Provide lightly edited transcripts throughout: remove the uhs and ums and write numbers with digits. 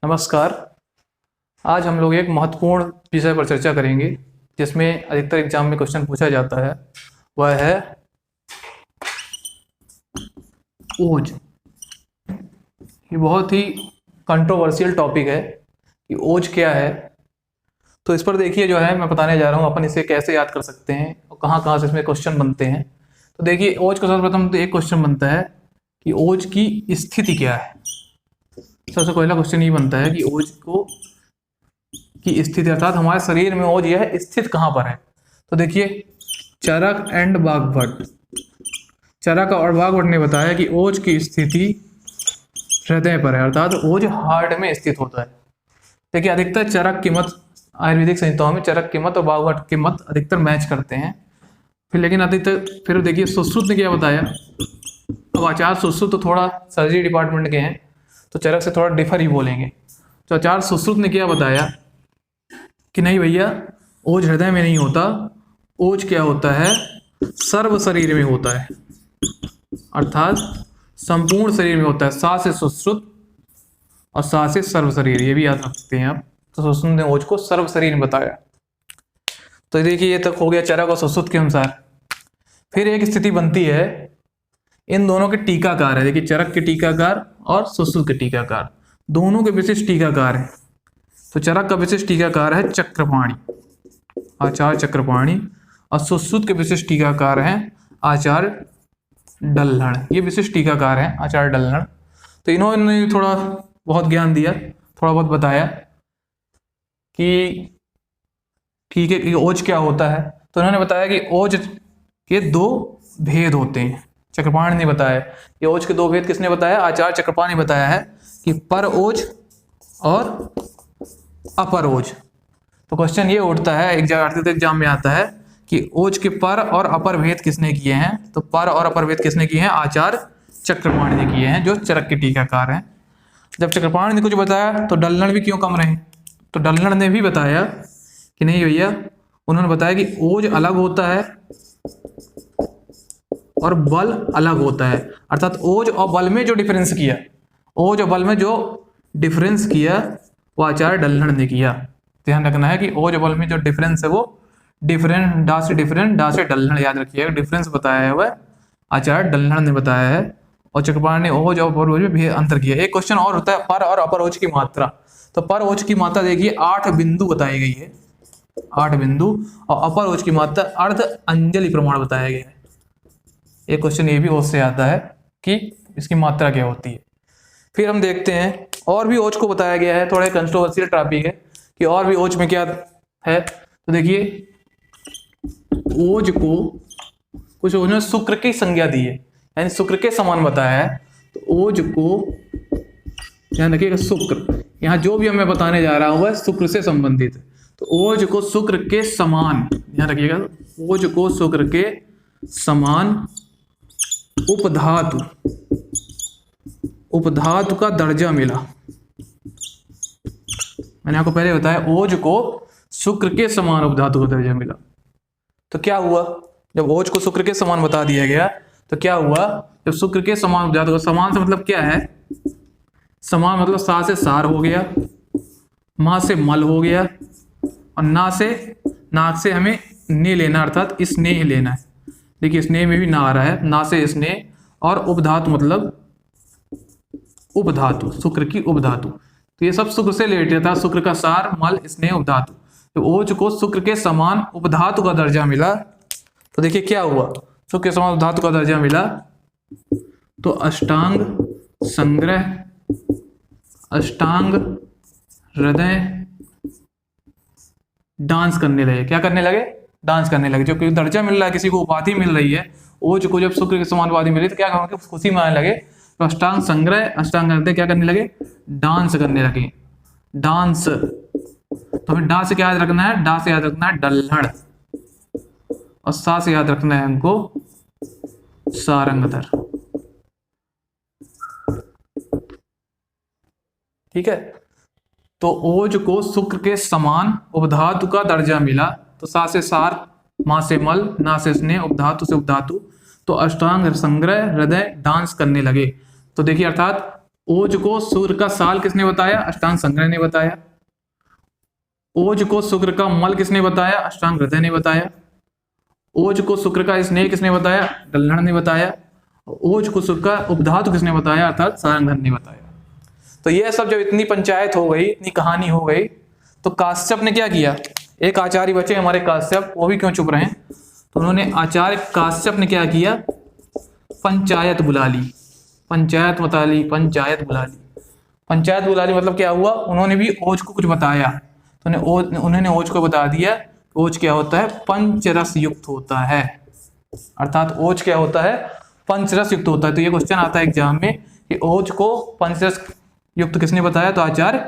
नमस्कार। आज हम लोग एक महत्वपूर्ण विषय पर चर्चा करेंगे जिसमें अधिकतर एग्जाम में क्वेश्चन पूछा जाता है, वह है ओज। ये बहुत ही कंट्रोवर्शियल टॉपिक है कि ओज क्या है। तो इस पर देखिए जो है मैं बताने जा रहा हूँ अपन इसे कैसे याद कर सकते हैं और कहाँ कहाँ से इसमें क्वेश्चन बनते हैं। तो देखिए ओज को सर्वप्रथम तो एक क्वेश्चन बनता है कि ओज की स्थिति क्या है। सबसे पहला क्वेश्चन ये बनता है कि ओज की स्थिति अर्थात हमारे शरीर में ओज यह स्थित कहाँ पर है। तो देखिए चरक एंड बागभट, चरक और बागभट ने बताया कि ओज की स्थिति हृदय पर है, अर्थात ओज हार्ट में स्थित होता है। देखिए अधिकतर चरक की मत आयुर्वेदिक संहिताओं में चरक की मत और बागभट की मत अधिकतर मैच करते हैं। लेकिन अधिकतर फिर देखिए सुश्रुत ने क्या बताया। अब आचार्य सुश्रुत तो थोड़ा सर्जरी डिपार्टमेंट के हैं तो चरक से थोड़ा डिफर ही बोलेंगे। तो आचार्य सुश्रुत ने क्या बताया कि नहीं भैया, ओज हृदय में नहीं होता, ओज क्या होता है सर्व शरीर में होता है, अर्थात संपूर्ण शरीर में होता है। सा से सुश्रुत और सा से सर्व शरीर, ये भी याद रख सकते हैं आप। तो सुश्रुत ने ओज को सर्व शरीर में बताया। तो देखिए ये तक हो गया चरक और सुश्रुत के अनुसार। फिर एक स्थिति बनती है इन दोनों के टीकाकार है। देखिए चरक के टीकाकार और सुश्रुत के टीकाकार, दोनों के विशिष्ट टीकाकार है। तो चरक का विशिष्ट टीकाकार है चक्रपाणी, आचार्य चक्रपाणी, और सुश्रुत के विशिष्ट टीकाकार हैं आचार्य डल्हण। ये विशिष्ट टीकाकार हैं आचार्य डल्हण। तो इन्होंने थोड़ा बहुत ज्ञान दिया, थोड़ा बहुत बताया कि ठीक है कि ओज क्या होता है। तो इन्होंने बताया कि ओज के दो भेद होते हैं। चक्रपाणी ने बताया ये ओज के दो भेद किसने बताया? आचार्य चक्रपाणी ने बताया है कि पर ओज और अपर ओज। तो क्वेश्चन ये उठता है, एक जगह एग्जाम में आता है कि ओज के पर और अपर भेद किसने किए हैं। तो पर और अपर भेद किसने किए हैं? आचार्य चक्रपाणी ने किए हैं, जो चरक के टीकाकार हैं। जब चक्रपाणी ने कुछ बताया तो डल्हण भी क्यों कम रहे? तो डल्हण ने भी बताया कि नहीं भैया, उन्होंने बताया कि ओज अलग होता है और बल अलग होता है, अर्थात ओज और बल में जो डिफरेंस किया, ओज और बल में जो डिफरेंस किया वो आचार्य डल्हण ने किया। ध्यान रखना है कि ओज और बल में जो डिफरेंस है वो डिफरेंट डा से डल्हण याद रखिएगा। डिफरेंस बताया है वह आचार्य डल्हण ने बताया है और चक्रपाणी ने ओज और अपर ओज में भी अंतर किया। एक क्वेश्चन और होता है पर और अपर ओज की मात्रा। तो पर ओज की मात्रा देखिए 8 बिंदु बताई गई है, 8 बिंदु, और अपर ओज की मात्रा अर्ध अंजलि प्रमाण बताया गया है। एक क्वेश्चन ये भी ओज से आता है कि इसकी मात्रा क्या होती है। फिर हम देखते हैं और भी ओज को बताया गया है, थोड़ा कंट्रोवर्शियल टॉपिक है कि और भी ओज में क्या है। तो देखिए ओज को कुछ उन्होंने शुक्र की संज्ञा दी है, यानी शुक्र के समान बताया है। तो ओज को ध्यान रखिएगा, शुक्र, यहाँ जो भी मैं बताने जा रहा हूं वह शुक्र से संबंधित है। तो ओज को शुक्र के समान, ध्यान रखिएगा, ओज को शुक्र के समान उपधातु, उपधातु का दर्जा मिला। मैंने आपको पहले बताया ओज को शुक्र के समान उपधातु का दर्जा मिला। तो क्या हुआ जब ओज को शुक्र के समान बता दिया गया तो क्या हुआ? जब शुक्र के समान उपधातु का, समान से मतलब क्या है? समान मतलब सा से सार हो गया, मां से मल हो गया, और ना से नाक से हमें ने लेना, अर्थात स्नेह लेना है। देखिए स्नेह में भी ना आ रहा है, ना से स्नेह, और उपधातु मतलब उपधातु, शुक्र की उपधातु। तो ये सब शुक्र से रिलेटेड था, शुक्र का सार, मल, स्नेह, उपधातु। तो ओज को शुक्र के समान उपधातु का दर्जा मिला। तो देखिए क्या हुआ, शुक्र के समान उपधातु का दर्जा मिला तो अष्टांग संग्रह, अष्टांग हृदय डांस करने लगे। क्या करने लगे? डांस करने लगे। जो कि दर्जा मिल रहा है, किसी को उपाधि मिल रही है, ओज को जब शुक्र के समान उपाधि मिली तो क्या करेंगे? खुशी मनाने लगे। तो अष्टांग संग्रह, अष्टांग हृदय क्या करने लगे? डांस करने लगे। डांस, तो हमें डा से क्या याद रखना है? डा से याद रखना है डल्हण, और सा से याद रखना है हमको सारंगधर। ठीक है, तो ओज को शुक्र के समान उपधातु का दर्जा मिला। तो सा से सार, मां से मल, ना से स्नेह, उपधातु से उपधातु। तो अष्टांग संग्रह हृदय डांस करने लगे। तो देखिए अर्थात ओज को शुक्र का साल किसने बताया? अष्टांग संग्रह ने बताया। ओज को शुक्र का मल किसने बताया? अष्टांग हृदय ने बताया। ओज को शुक्र का स्नेह किसने बताया? डल्हण ने बताया। ओज को शुक्र का उपधातु किसने बताया? अर्थात सारंगधन ने बताया। तो ये सब जब इतनी पंचायत हो गई, इतनी कहानी हो गई, तो काश्यप ने क्या किया? एक आचार्य बचे हमारे काश्यप, वो भी क्यों चुप रहे? तो उन्होंने आचार्य काश्यप ने क्या किया? पंचायत बुला ली। पंचायत बता ली, पंचायत बुला ली। पंचायत बुला ली मतलब क्या हुआ? उन्होंने भी ओज को कुछ बताया, तो उन्होंने ओज को बता दिया ओज क्या होता है? पंचरस युक्त होता है। अर्थात ओज क्या होता है? पंचरस युक्त होता है। तो ये क्वेश्चन आता है एग्जाम में कि ओज को पंचरस युक्त किसने बताया? तो आचार्य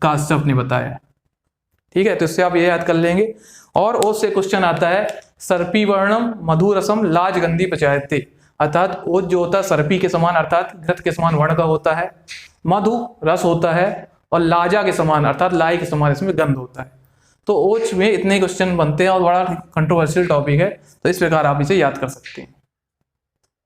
काश्यप ने बताया। ठीक है, तो इससे आप ये याद कर लेंगे। और ओज से क्वेश्चन आता है सर्पी वर्णम मधुरसम लाजगंधी पचायते। अर्थात ओज जो होता है सर्पी के समान अर्थात घृत के समान वर्ण का होता है, मधु रस होता है, और लाजा के समान अर्थात लाई के समान इसमें गंध होता है। तो ओज में इतने क्वेश्चन बनते हैं और बड़ा कंट्रोवर्शियल टॉपिक है, तो इस प्रकार आप इसे याद कर सकते हैं।